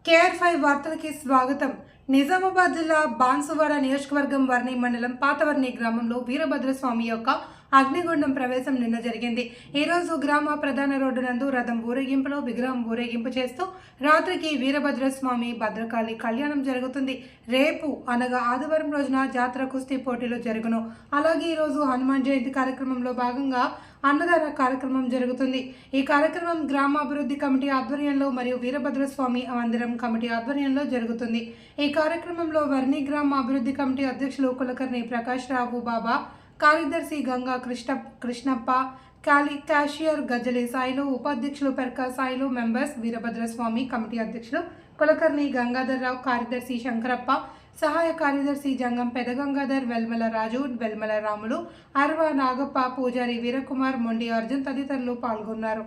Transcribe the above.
KR5 వార్తలకి స్వాగతం. నిజామాబాద్ జిల్లా బాన్సువాడ నియోజకవర్గం వర్ణి మండలం పాతవర్ణి గ్రామంలో వీరభద్రస్వామి యొక్క అగ్నిగుండం ప్రవేశం నిన్న జరిగింది. ఈరోజు గ్రామ ప్రధాన రోడ్డు నందు రథం ఊరేగింపులో విగ్రహం ఊరేగింపు చేస్తూ రాత్రికి వీరభద్రస్వామి భద్రకాళి కళ్యాణం జరుగుతుంది. రేపు అనగా ఆదివారం రోజున జాతర కుస్తీ పోటీలు జరుగును. అలాగే ఈరోజు హనుమాన్ జయంతి కార్యక్రమంలో భాగంగా అన్నదాన కార్యక్రమం జరుగుతుంది. ఈ కార్యక్రమం గ్రామాభివృద్ధి కమిటీ ఆధ్వర్యంలో మరియు వీరభద్రస్వామి మందిరం కమిటీ ఆధ్వర్యంలో జరుగుతుంది. ఈ కార్యక్రమంలో వర్ణి గ్రామ అభివృద్ధి కమిటీ అధ్యక్షులు కులకర్ణి ప్రకాష్ రావు బాబా, కార్యదర్శి గంగా కృష్ణప్ప, క్యాషియర్ గజ్జలి సాయిలు, ఉపాధ్యక్షులు పెర్కా సాయిలు, మెంబర్స్ వీరభద్రస్వామి కమిటీ అధ్యక్షులు కులకర్ణి గంగాధర్ రావు, కార్యదర్శి శంకరప్ప, సహాయ కార్యదర్శి జంగం పెదగంగాధర్, వెల్మల రాజు, వెల్మల రాములు, అర్వ నాగప్ప, పూజారి వీరకుమార్, మొండి అర్జున్ తదితరులు పాల్గొన్నారు.